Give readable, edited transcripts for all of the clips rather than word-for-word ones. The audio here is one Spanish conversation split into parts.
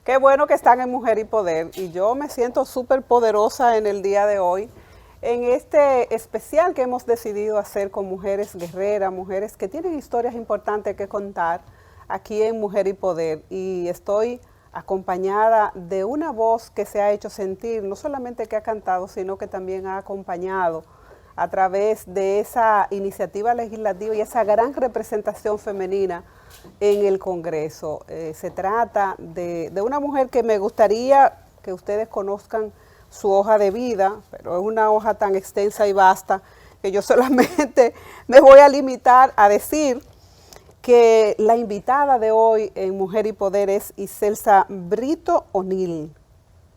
Qué bueno que están en Mujer y Poder y yo me siento súper poderosa en el día de hoy, en este especial que hemos decidido hacer con mujeres guerreras, mujeres que tienen historias importantes que contar aquí en Mujer y Poder. Y estoy acompañada de una voz que se ha hecho sentir, no solamente que ha cantado, sino que también ha acompañado a través de esa iniciativa legislativa y esa gran representación femenina en el Congreso. Se trata de una mujer que me gustaría que ustedes conozcan su hoja de vida, pero es una hoja tan extensa y vasta que yo solamente me voy a limitar a decir que la invitada de hoy en Mujer y Poder es Iselsa Brito O'Neill.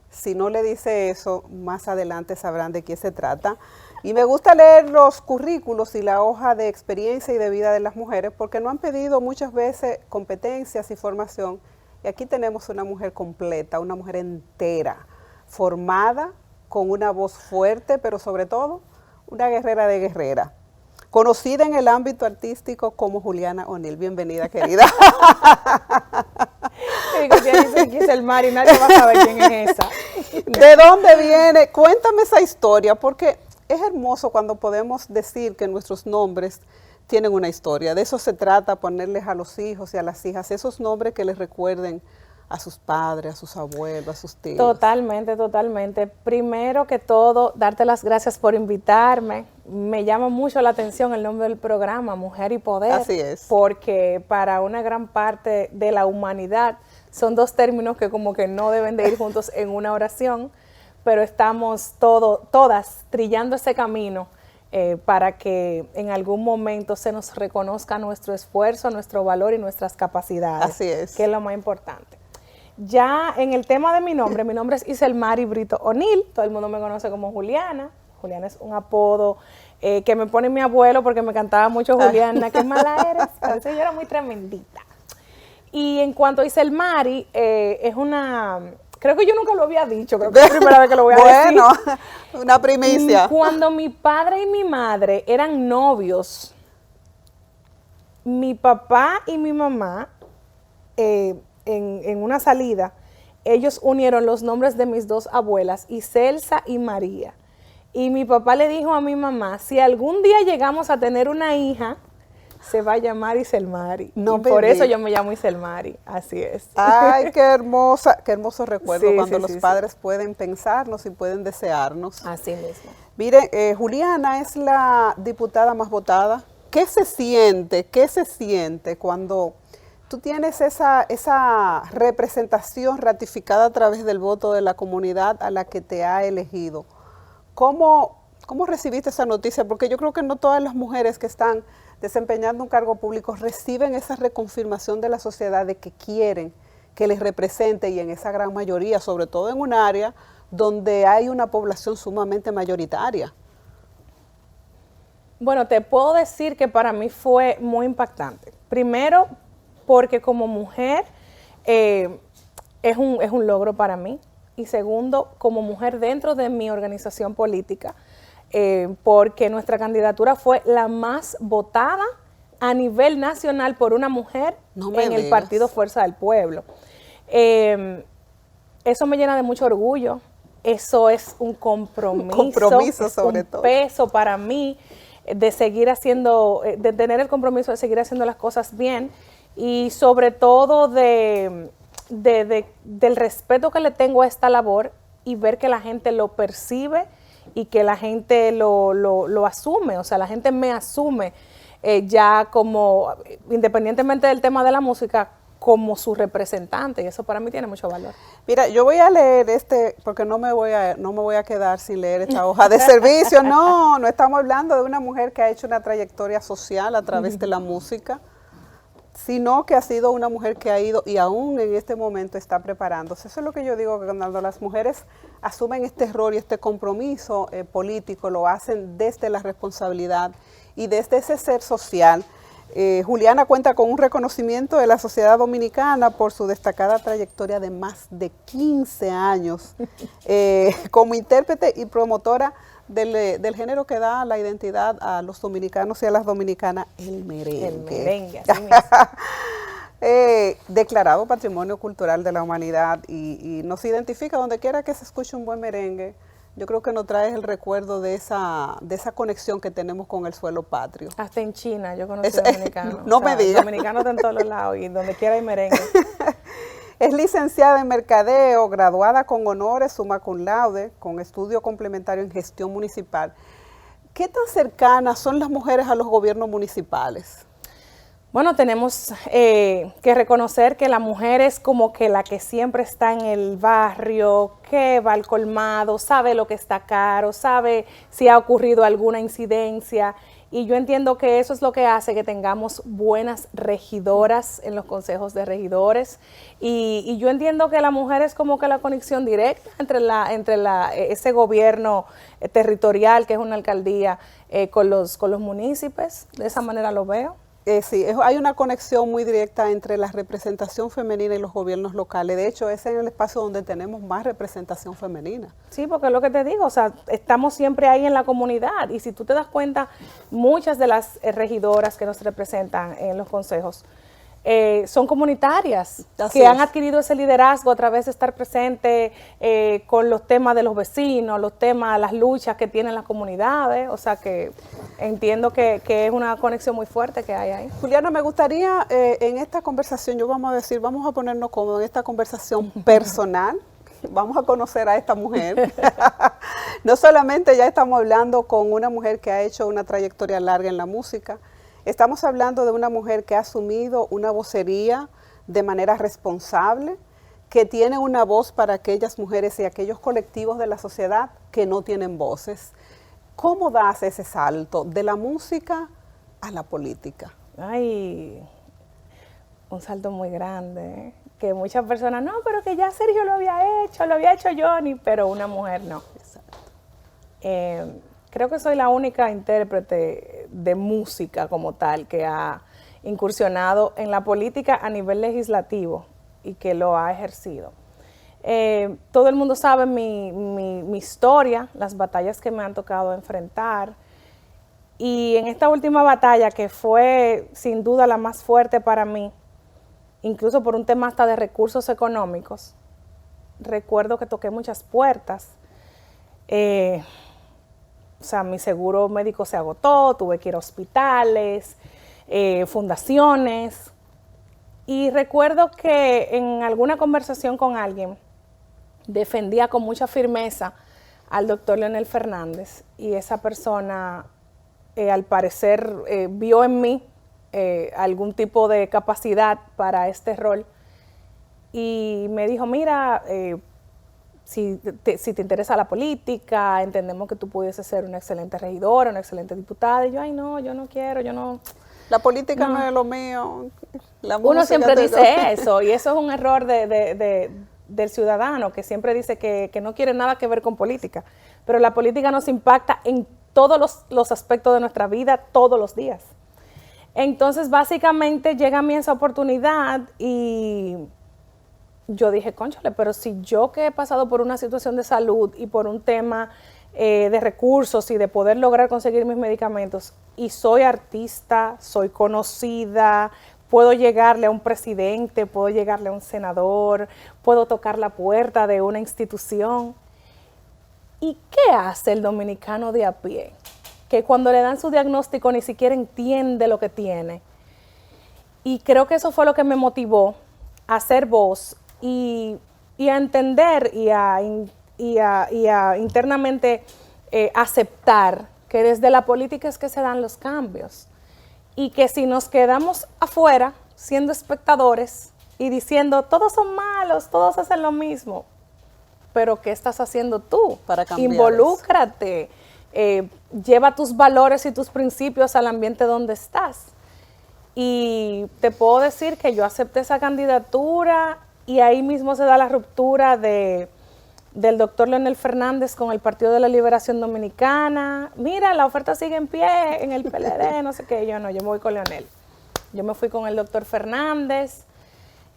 Si no le dice eso, más adelante sabrán de quién se trata. Y me gusta leer los currículos y la hoja de experiencia y de vida de las mujeres porque no han pedido muchas veces competencias y formación. Y aquí tenemos una mujer completa, una mujer entera, formada, con una voz fuerte, pero sobre todo una guerrera de guerrera. Conocida en el ámbito artístico como Juliana O'Neill. Bienvenida, querida. El Mari, nadie va a saber quién es esa. ¿De dónde viene? Cuéntame esa historia, porque es hermoso cuando podemos decir que nuestros nombres tienen una historia. De eso se trata, ponerles a los hijos y a las hijas esos nombres que les recuerden a sus padres, a sus abuelos, a sus tíos. Totalmente, totalmente. Primero que todo, darte las gracias por invitarme. Me llama mucho la atención el nombre del programa, Mujer y Poder. Así es. Porque para una gran parte de la humanidad son dos términos que como que no deben de ir juntos en una oración, pero estamos todas trillando ese camino para que en algún momento se nos reconozca nuestro esfuerzo, nuestro valor y nuestras capacidades. Así es. Que es lo más importante. Ya en el tema de mi nombre es Iselmari Brito O'Neill, todo el mundo me conoce como Juliana. Juliana es un apodo que me pone mi abuelo porque me cantaba mucho Juliana, qué mala eres, parece que yo era muy tremendita. Y en cuanto a Iselmari, es una... Creo que yo nunca lo había dicho, creo que es la primera vez que lo voy a decir. Bueno, una primicia. Cuando mi padre y mi madre eran novios, mi papá y mi mamá, en una salida, ellos unieron los nombres de mis dos abuelas, Iselsa y María. Y mi papá le dijo a mi mamá, si algún día llegamos a tener una hija, se va a llamar Iselmari. No, y por eso yo me llamo Iselmari, así es. Ay, qué hermosa, qué hermoso recuerdo Sí, cuando sí, los sí, pueden pensarnos y pensarnos y pueden desearnos. Así mismo. Mire, Juliana es la diputada más votada. ¿Qué se siente cuando tú tienes esa representación ratificada a través del voto de la comunidad a la que te ha elegido? ¿Cómo recibiste esa noticia? Porque yo creo que no todas las mujeres que están desempeñando un cargo público reciben esa reconfirmación de la sociedad de que quieren que les represente, y en esa gran mayoría, sobre todo en un área donde hay una población sumamente mayoritaria. Bueno, te puedo decir que para mí fue muy impactante. Primero, porque como mujer es un logro para mí. Y segundo, como mujer dentro de mi organización política, porque nuestra candidatura fue la más votada a nivel nacional por una mujer en el partido Fuerza del Pueblo. Eso me llena de mucho orgullo. Eso es un compromiso, sobre todo. Un peso para mí de seguir haciendo, de tener el compromiso de seguir haciendo las cosas bien y sobre todo del respeto que le tengo a esta labor y ver que la gente lo percibe y que la gente lo asume, o sea, la gente me asume ya como, independientemente del tema de la música, como su representante, y eso para mí tiene mucho valor. Mira, yo voy a leer porque no me voy a quedar sin leer esta hoja de servicio. No estamos hablando de una mujer que ha hecho una trayectoria social a través de la música, sino que ha sido una mujer que ha ido y aún en este momento está preparándose. Eso es lo que yo digo, que cuando las mujeres asumen este rol y este compromiso político, lo hacen desde la responsabilidad y desde ese ser social. Juliana cuenta con un reconocimiento de la sociedad dominicana por su destacada trayectoria de más de 15 años como intérprete y promotora del género que da la identidad a los dominicanos y a las dominicanas, el merengue. El merengue, así mismo. Declarado Patrimonio Cultural de la Humanidad y nos identifica donde quiera que se escuche un buen merengue. Yo creo que nos trae el recuerdo de esa conexión que tenemos con el suelo patrio. Hasta en China yo conocí dominicanos. No me digas. Dominicanos de en todos los lados y donde quiera hay merengue. Es licenciada en Mercadeo, graduada con honores, summa cum laude, con estudio complementario en gestión municipal. ¿Qué tan cercanas son las mujeres a los gobiernos municipales? Bueno, tenemos que reconocer que la mujer es como que la que siempre está en el barrio, que va al colmado, sabe lo que está caro, sabe si ha ocurrido alguna incidencia. Y yo entiendo que eso es lo que hace que tengamos buenas regidoras en los consejos de regidores. Y yo entiendo que la mujer es como que la conexión directa entre ese gobierno territorial, que es una alcaldía, con los municipios. De esa manera lo veo. Sí, hay una conexión muy directa entre la representación femenina y los gobiernos locales. De hecho, ese es el espacio donde tenemos más representación femenina. Sí, porque es lo que te digo, o sea, estamos siempre ahí en la comunidad y si tú te das cuenta, muchas de las regidoras que nos representan en los consejos son comunitarias, que han adquirido ese liderazgo a través de estar presente con los temas de los vecinos, los temas, las luchas que tienen las comunidades, o sea que entiendo que es una conexión muy fuerte que hay ahí. Juliana, me gustaría en esta conversación, vamos a ponernos cómodos en esta conversación personal, vamos a conocer a esta mujer. No solamente ya estamos hablando con una mujer que ha hecho una trayectoria larga en la música, estamos hablando de una mujer que ha asumido una vocería de manera responsable, que tiene una voz para aquellas mujeres y aquellos colectivos de la sociedad que no tienen voces. ¿Cómo das ese salto de la música a la política? Ay, un salto muy grande, que muchas personas, no, pero que ya Sergio lo había hecho Johnny, pero una mujer no. Exacto. Creo que soy la única intérprete de música como tal que ha incursionado en la política a nivel legislativo y que lo ha ejercido. Todo el mundo sabe mi historia, las batallas que me han tocado enfrentar. Y en esta última batalla, que fue sin duda la más fuerte para mí, incluso por un tema hasta de recursos económicos, recuerdo que toqué muchas puertas. O sea, mi seguro médico se agotó, tuve que ir a hospitales, fundaciones. Y recuerdo que en alguna conversación con alguien defendía con mucha firmeza al doctor Leonel Fernández y esa persona al parecer vio en mí algún tipo de capacidad para este rol y me dijo, mira, si te interesa la política, entendemos que tú pudieses ser una excelente regidora, una excelente diputada. Y yo, ay no, yo no quiero, yo no. La política no es lo mío. Uno siempre dice eso, y eso es un error del ciudadano, que siempre dice que no quiere nada que ver con política. Pero la política nos impacta en todos los aspectos de nuestra vida, todos los días. Entonces, básicamente, llega a mí esa oportunidad y yo dije, cónchale, pero si yo que he pasado por una situación de salud y por un tema de recursos y de poder lograr conseguir mis medicamentos y soy artista, soy conocida, puedo llegarle a un presidente, puedo llegarle a un senador, puedo tocar la puerta de una institución. ¿Y qué hace el dominicano de a pie? Que cuando le dan su diagnóstico ni siquiera entiende lo que tiene. Y creo que eso fue lo que me motivó a ser voz y a entender y a internamente aceptar que desde la política es que se dan los cambios y que si nos quedamos afuera siendo espectadores y diciendo todos son malos, todos hacen lo mismo, pero ¿qué estás haciendo tú? Para cambiar Involúcrate, lleva tus valores y tus principios al ambiente donde estás. Y te puedo decir que yo acepté esa candidatura y ahí mismo se da la ruptura del doctor Leonel Fernández con el Partido de la Liberación Dominicana. Mira, la oferta sigue en pie en el PLD, no sé qué. Yo me voy con Leonel. Yo me fui con el doctor Fernández.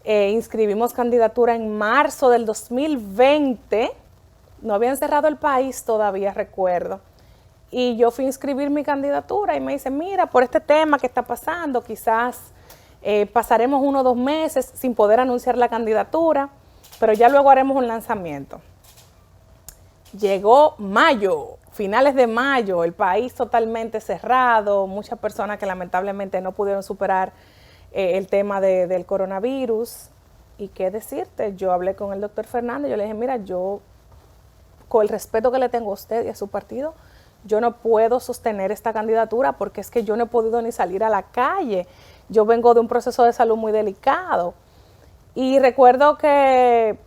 Inscribimos candidatura en marzo del 2020. No habían cerrado el país todavía, recuerdo. Y yo fui a inscribir mi candidatura y me dice, mira, por este tema que está pasando, quizás Pasaremos 1 o 2 meses sin poder anunciar la candidatura, pero ya luego haremos un lanzamiento. Llegó mayo, finales de mayo, el país totalmente cerrado, muchas personas que lamentablemente no pudieron superar el tema del coronavirus. ¿Y qué decirte? Yo hablé con el doctor Fernández, yo le dije, mira, yo, con el respeto que le tengo a usted y a su partido, yo no puedo sostener esta candidatura porque es que yo no he podido ni salir a la calle. Yo vengo de un proceso de salud muy delicado. Y recuerdo que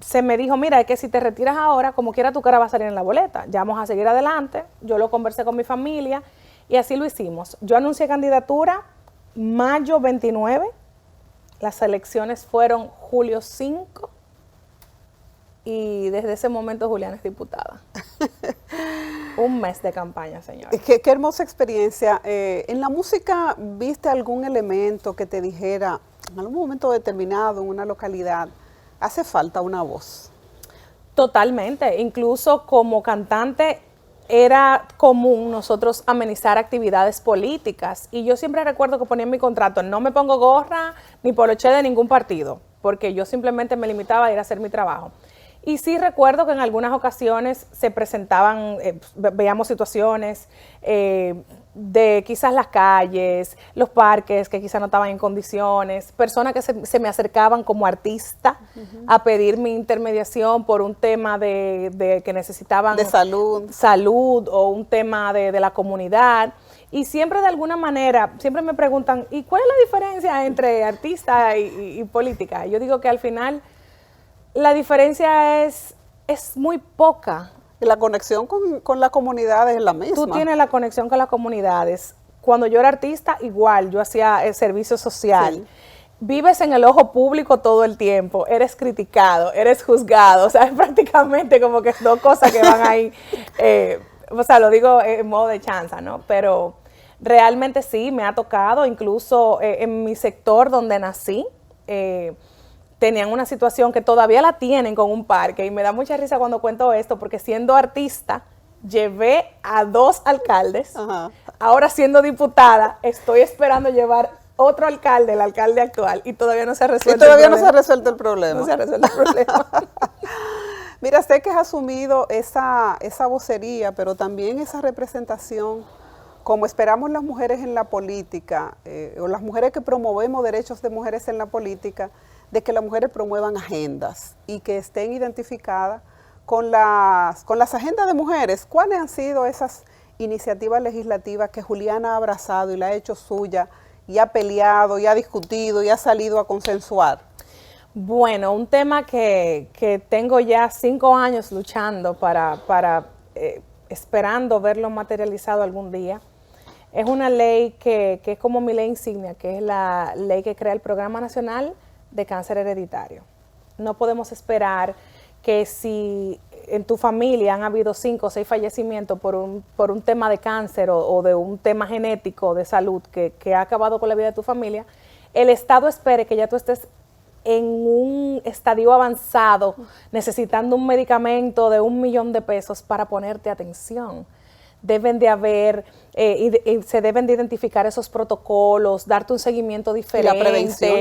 se me dijo, mira, es que si te retiras ahora, como quiera tu cara va a salir en la boleta. Ya vamos a seguir adelante. Yo lo conversé con mi familia y así lo hicimos. Yo anuncié candidatura mayo 29. Las elecciones fueron julio 5 y desde ese momento Juliana es diputada. Un mes de campaña, señora. Qué hermosa experiencia. ¿En la música viste algún elemento que te dijera, en algún momento determinado, en una localidad, hace falta una voz? Totalmente. Incluso como cantante era común nosotros amenizar actividades políticas y yo siempre recuerdo que ponía en mi contrato, no me pongo gorra ni poloché de ningún partido, porque yo simplemente me limitaba a ir a hacer mi trabajo. Y sí recuerdo que en algunas ocasiones se presentaban, veíamos situaciones de quizás las calles, los parques que quizás no estaban en condiciones, personas que se me acercaban como artista a pedir mi intermediación por un tema de que necesitaban de salud o un tema de la comunidad. Y siempre de alguna manera, siempre me preguntan, ¿y cuál es la diferencia entre artista y política? Yo digo que al final la diferencia es muy poca. Y la conexión con la comunidad es la misma. Tú tienes la conexión con las comunidades. Cuando yo era artista, igual, yo hacía el servicio social. Sí. Vives en el ojo público todo el tiempo, eres criticado, eres juzgado, o sea, es prácticamente como que 2 cosas que van ahí, o sea, lo digo en modo de chanza, ¿no? Pero realmente sí, me ha tocado, incluso en mi sector donde nací, tenían una situación que todavía la tienen con un parque y me da mucha risa cuando cuento esto porque siendo artista llevé a 2 alcaldes. Ajá. Ahora siendo diputada estoy esperando llevar otro alcalde, el alcalde actual, y todavía no se ha resuelto el problema. No se ha resuelto el problema. No se ha resuelto el problema. Mira, sé que has asumido esa vocería, pero también esa representación, como esperamos las mujeres en la política, o las mujeres que promovemos derechos de mujeres en la política, de que las mujeres promuevan agendas y que estén identificadas con las agendas de mujeres. ¿Cuáles han sido esas iniciativas legislativas que Juliana ha abrazado y la ha hecho suya y ha peleado y ha discutido y ha salido a consensuar? Bueno, un tema que tengo ya 5 años luchando esperando verlo materializado algún día. Es una ley que es como mi ley insignia, que es la ley que crea el Programa Nacional de Cáncer Hereditario. No podemos esperar que si en tu familia han habido 5 o 6 fallecimientos por un tema de cáncer o de un tema genético de salud que ha acabado con la vida de tu familia, el Estado espere que ya tú estés en un estadio avanzado, necesitando un medicamento de $1 millón para ponerte atención. Deben de haber, se deben de identificar esos protocolos, darte un seguimiento diferente. Y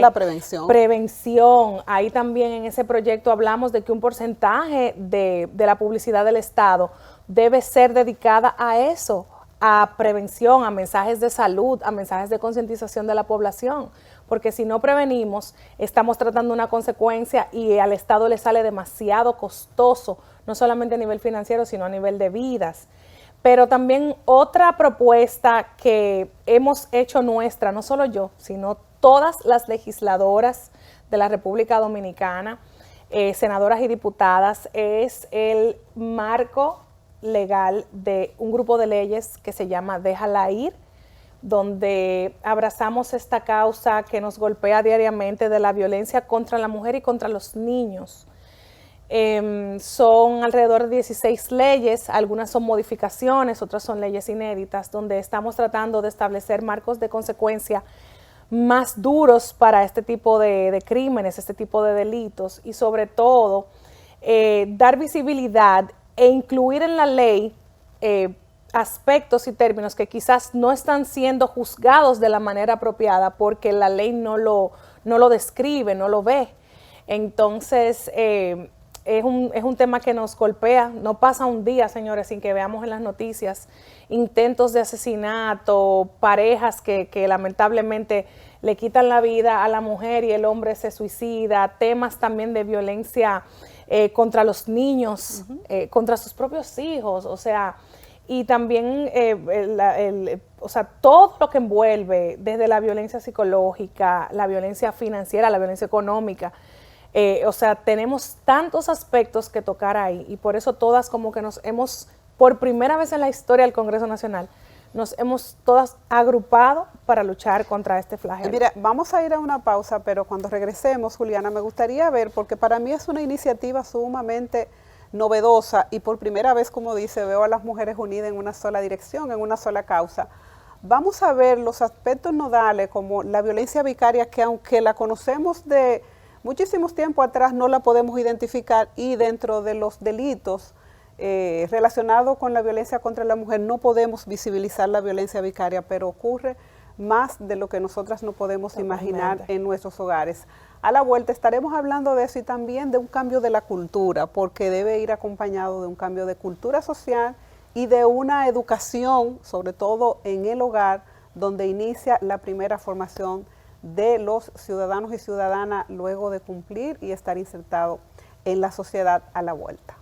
la prevención. Prevención. Ahí también en ese proyecto hablamos de que un porcentaje de la publicidad del Estado debe ser dedicada a eso, a prevención, a mensajes de salud, a mensajes de concientización de la población. Porque si no prevenimos, estamos tratando una consecuencia y al Estado le sale demasiado costoso, no solamente a nivel financiero, sino a nivel de vidas. Pero también otra propuesta que hemos hecho nuestra, no solo yo, sino todas las legisladoras de la República Dominicana, senadoras y diputadas, es el marco legal de un grupo de leyes que se llama Déjala Ir, donde abrazamos esta causa que nos golpea diariamente de la violencia contra la mujer y contra los niños. Son alrededor de 16 leyes, algunas son modificaciones, otras son leyes inéditas, donde estamos tratando de establecer marcos de consecuencia más duros para este tipo de crímenes, este tipo de delitos y sobre todo dar visibilidad e incluir en la ley aspectos y términos que quizás no están siendo juzgados de la manera apropiada porque la ley no lo describe, no lo ve. Entonces, es un tema que nos golpea. No pasa un día, señores, sin que veamos en las noticias intentos de asesinato, parejas que lamentablemente le quitan la vida a la mujer y el hombre se suicida, temas también de violencia contra los niños, contra sus propios hijos, o sea, y también o sea, todo lo que envuelve desde la violencia psicológica, la violencia financiera, la violencia económica. O sea, tenemos tantos aspectos que tocar ahí y por eso todas como que nos hemos, por primera vez en la historia del Congreso Nacional, nos hemos todas agrupado para luchar contra este flagelo. Mira, vamos a ir a una pausa, pero cuando regresemos, Juliana, me gustaría ver, porque para mí es una iniciativa sumamente novedosa y por primera vez, como dice, veo a las mujeres unidas en una sola dirección, en una sola causa. Vamos a ver los aspectos nodales como la violencia vicaria, que aunque la conocemos de muchísimos tiempos atrás, no la podemos identificar, y dentro de los delitos relacionados con la violencia contra la mujer no podemos visibilizar la violencia vicaria, pero ocurre más de lo que nosotras no podemos imaginar en nuestros hogares. A la vuelta estaremos hablando de eso y también de un cambio de la cultura, porque debe ir acompañado de un cambio de cultura social y de una educación, sobre todo en el hogar, donde inicia la primera formación de los ciudadanos y ciudadanas luego de cumplir y estar insertado en la sociedad. A la vuelta.